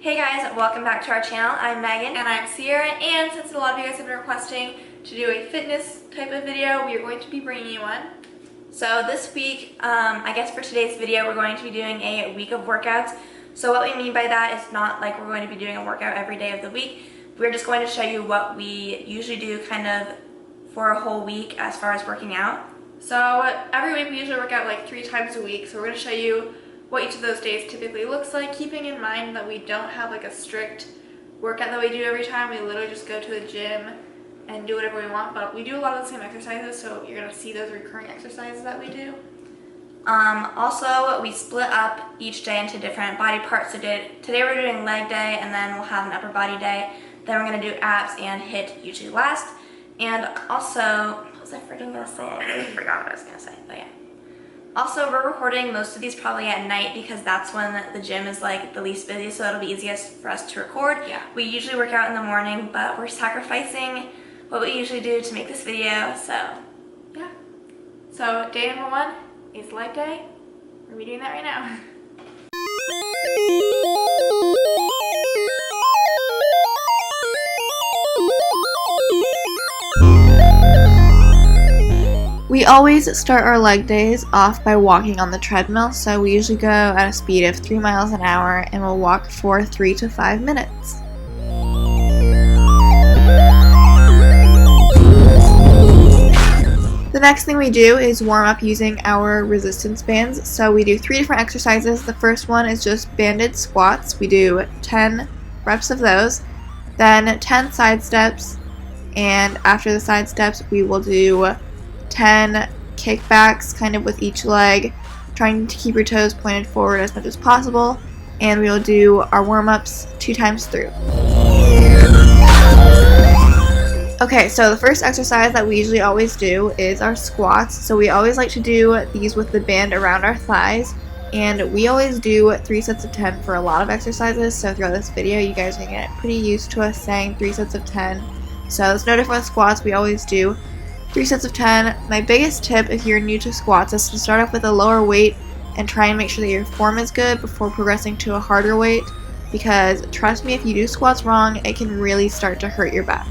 Hey guys, welcome back to our channel. I'm Megan. And I'm Ciera, and since a lot of you guys have been requesting to do a fitness type of video, we are going to be bringing you one. So this week, I guess for today's video, we're going to be doing a week of workouts. So what we mean by that is not like we're going to be doing a workout every day of the week. We're just going to show you what we usually do kind of for a whole week as far as working out. So every week we usually work out like 3 times a week, so we're going to show you what each of those days typically looks like, keeping in mind that we don't have like a strict workout that we do every time. We literally just go to the gym and do whatever we want, but we do a lot of the same exercises, so you're going to see those recurring exercises that we do. Also, we split up each day into different body parts. So today we're doing leg day, and then we'll have an upper body day. Then we're going to do abs and HIIT usually last. And also, what was I freaking going to say? I really forgot what I was going to say, but yeah. Also, we're recording most of these probably at night because that's when the gym is like the least busy, so it'll be easiest for us to record. Yeah. We usually work out in the morning, but we're sacrificing what we usually do to make this video, so yeah. So day number 1 is leg day. We're doing that right now. We always start our leg days off by walking on the treadmill, so we usually go at a speed of 3 miles an hour and we'll walk for 3 to 5 minutes. The next thing we do is warm up using our resistance bands. So we do 3 different exercises. The first one is just banded squats. We do 10 reps of those, then 10 side steps, and after the side steps we will do 10 kickbacks kind of with each leg, trying to keep your toes pointed forward as much as possible, and we will do our warm-ups 2 times through. Okay, so the first exercise that we usually always do is our squats. So we always like to do these with the band around our thighs, and we always do 3 sets of 10 for a lot of exercises. So throughout this video you guys are going to get pretty used to us saying 3 sets of 10. So it's no different with squats. We always do 3 sets of 10. My biggest tip if you're new to squats is to start off with a lower weight and try and make sure that your form is good before progressing to a harder weight, because trust me, if you do squats wrong, it can really start to hurt your back.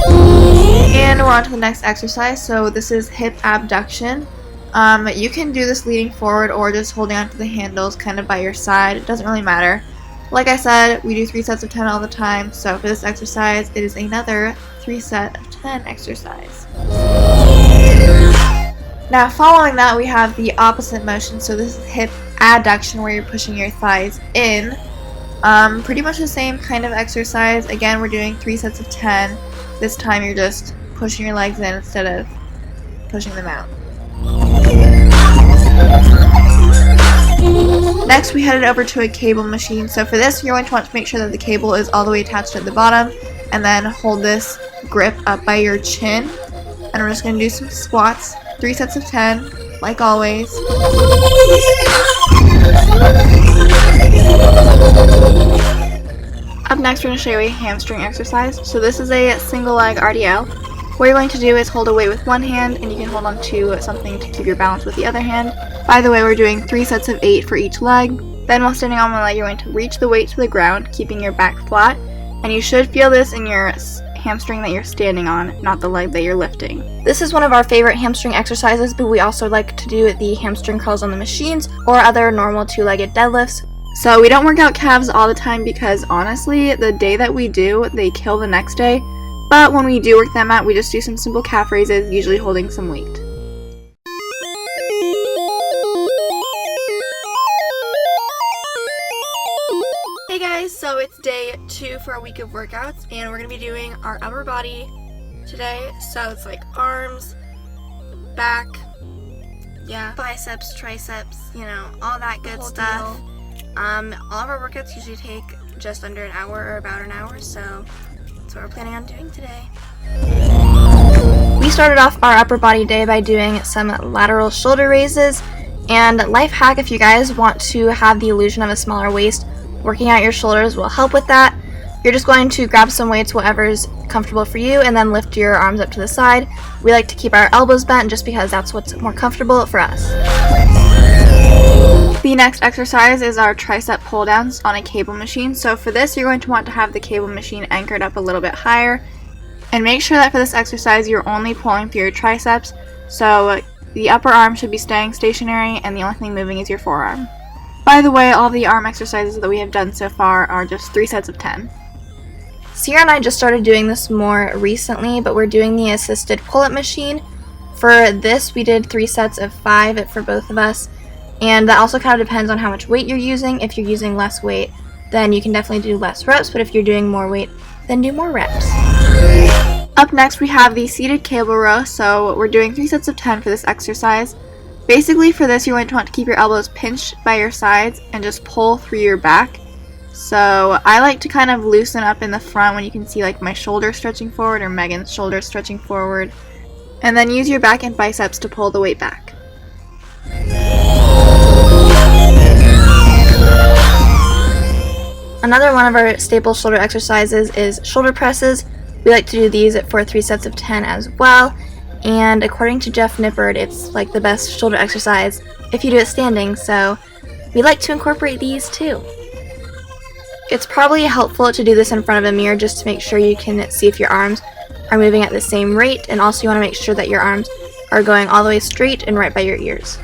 And we're on to the next exercise. So this is hip abduction. You can do this leaning forward or just holding onto the handles kind of by your side. It doesn't really matter. Like I said, we do 3 sets of 10 all the time, so for this exercise it is another 3 set of 10 exercise. Now following that we have the opposite motion, so this is hip adduction where you're pushing your thighs in. Pretty much the same kind of exercise. Again, we're doing 3 sets of 10. This time you're just pushing your legs in instead of pushing them out. Next we headed over to a cable machine. So for this you're going to want to make sure that the cable is all the way attached at the bottom, and then hold this grip up by your chin, and we're just going to do some squats, 3 sets of 10 like always. Up next we're going to show you a hamstring exercise. So this is a single leg RDL. What you're going to do is hold a weight with one hand, and you can hold on to something to keep your balance with the other hand. By the way, we're doing 3 sets of 8 for each leg. Then while standing on one leg, you're going to reach the weight to the ground, keeping your back flat. And you should feel this in your hamstring that you're standing on, not the leg that you're lifting. This is one of our favorite hamstring exercises, but we also like to do the hamstring curls on the machines or other normal 2-legged deadlifts. So we don't work out calves all the time because honestly, the day that we do, they kill the next day. But when we do work them out, we just do some simple calf raises, usually holding some weight. Hey guys, so it's day 2 for our week of workouts, and we're going to be doing our upper body today. So it's like arms, back, yeah, biceps, triceps, you know, all that good stuff. All of our workouts usually take just under an hour or about an hour, so that's what we're planning on doing today. We started off our upper body day by doing some lateral shoulder raises, and life hack if you guys want to have the illusion of a smaller waist, working out your shoulders will help with that. You're just going to grab some weights, whatever's comfortable for you, and then lift your arms up to the side. We like to keep our elbows bent just because that's what's more comfortable for us. The next exercise is our tricep pull downs on a cable machine. So for this, you're going to want to have the cable machine anchored up a little bit higher, and make sure that for this exercise you're only pulling through your triceps, so the upper arm should be staying stationary and the only thing moving is your forearm. By the way, all the arm exercises that we have done so far are just 3 sets of 10. Ciera and I just started doing this more recently, but we're doing the assisted pull-up machine. For this, we did 3 sets of 5 for both of us, and that also kind of depends on how much weight you're using. If you're using less weight, then you can definitely do less reps, but if you're doing more weight, then do more reps. Up next, we have the seated cable row, so we're doing 3 sets of 10 for this exercise. Basically, for this, you're going to want to keep your elbows pinched by your sides and just pull through your back. So I like to kind of loosen up in the front when you can see like my shoulder stretching forward or Megan's shoulder stretching forward, and then use your back and biceps to pull the weight back. Another one of our staple shoulder exercises is shoulder presses. We like to do these for 3 sets of 10 as well, and according to Jeff Nippard, it's like the best shoulder exercise if you do it standing, so we like to incorporate these too. It's probably helpful to do this in front of a mirror just to make sure you can see if your arms are moving at the same rate, and also you want to make sure that your arms are going all the way straight and right by your ears.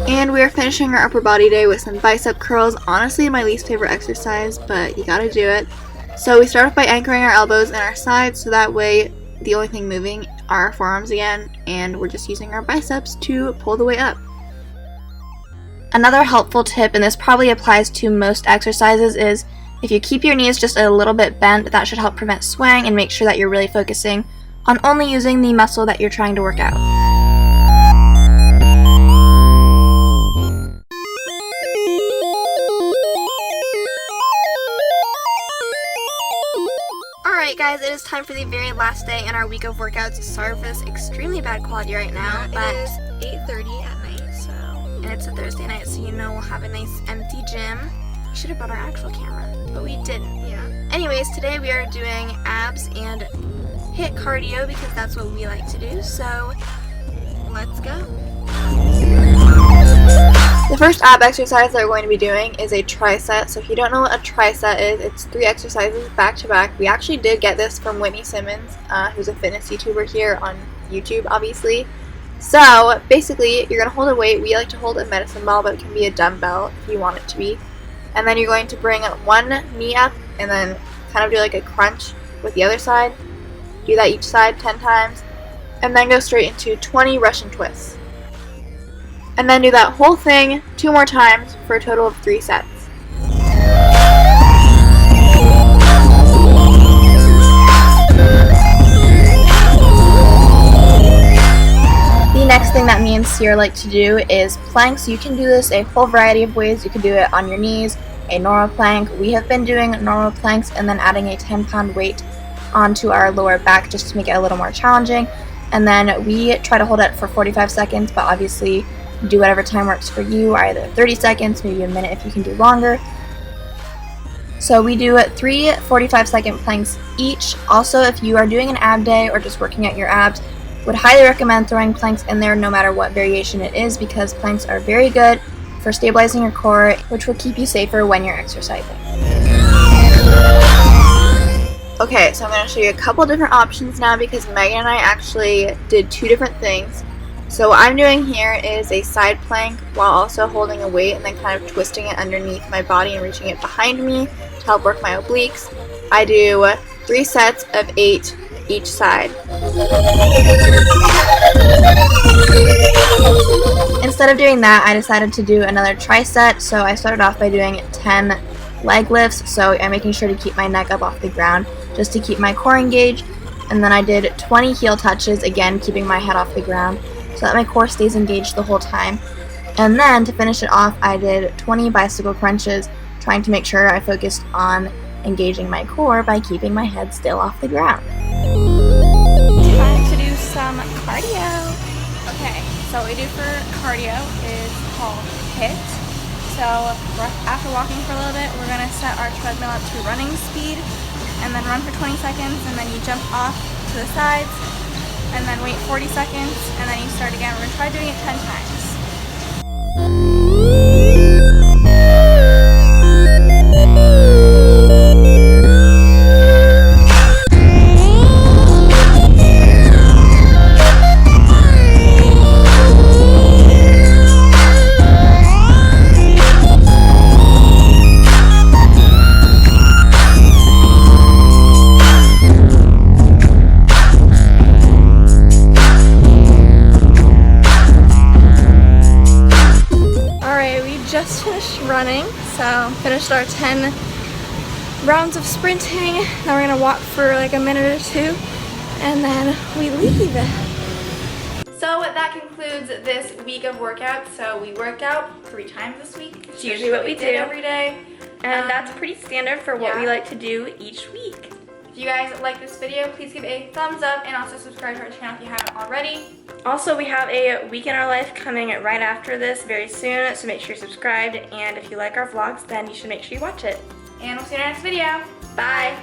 And we are finishing our upper body day with some bicep curls. Honestly, my least favorite exercise, but you gotta do it. So we start off by anchoring our elbows in our sides, so that way the only thing moving are our forearms again, and we're just using our biceps to pull the weight up. Another helpful tip, and this probably applies to most exercises, is if you keep your knees just a little bit bent, that should help prevent swaying and make sure that you're really focusing on only using the muscle that you're trying to work out. Alright guys, it is time for the very last day in our week of workouts. Sorry for this extremely bad quality right now, but it is 8:30 at night, so. And it's a Thursday night, so you know we'll have a nice empty gym. We should have brought our actual camera, but we didn't. Yeah. Anyways, today we are doing abs and HIIT cardio because that's what we like to do, so let's go. The first ab exercise that we're going to be doing is a tricep. So if you don't know what a tricep is, it's 3 exercises back to back. We actually did get this from Whitney Simmons, who's a fitness YouTuber here on YouTube, obviously. So basically, you're going to hold a weight. We like to hold a medicine ball, but it can be a dumbbell if you want it to be. And then you're going to bring one knee up and then kind of do like a crunch with the other side. Do that each side 10 times. And then go straight into 20 Russian twists. And then do that whole thing 2 more times for a total of 3 sets. The next thing that me and Ciera like to do is planks. You can do this a whole variety of ways. You can do it on your knees, a normal plank. We have been doing normal planks and then adding a 10-pound weight onto our lower back just to make it a little more challenging. And then we try to hold it for 45 seconds, but obviously do whatever time works for you, either 30 seconds, maybe a minute if you can do longer. So we do 3 45-second planks each. Also, if you are doing an ab day or just working out your abs, would highly recommend throwing planks in there no matter what variation it is, because planks are very good for stabilizing your core, which will keep you safer when you're exercising. Okay, so I'm going to show you a couple different options now because Megan and I actually did 2 different things. So what I'm doing here is a side plank while also holding a weight and then kind of twisting it underneath my body and reaching it behind me to help work my obliques. I do 3 sets of 8 each side. Instead of doing that, I decided to do another tricep, so I started off by doing 10 leg lifts, so I'm making sure to keep my neck up off the ground just to keep my core engaged, and then I did 20 heel touches, again keeping my head off the ground so that my core stays engaged the whole time. And then to finish it off, I did 20 bicycle crunches, trying to make sure I focused on engaging my core by keeping my head still off the ground. Time to do some cardio. Okay, so what we do for cardio is called HIIT. So after walking for a little bit, we're going to set our treadmill up to running speed and then run for 20 seconds, and then you jump off to the sides and then wait 40 seconds, and then you start again. We're gonna try doing it 10 times. Just finished running, so finished our 10 rounds of sprinting. Now we're gonna walk for like a minute or two, and then we leave. So that concludes this week of workouts. So we worked out 3 times this week. It's usually what we do every day, and that's pretty standard for what yeah. we like to do each week. If you guys like this video, please give it a thumbs up and also subscribe to our channel if you haven't already. Also, we have a week in our life coming right after this very soon, so make sure you're subscribed, and if you like our vlogs, then you should make sure you watch it. And we'll see you in our next video. Bye!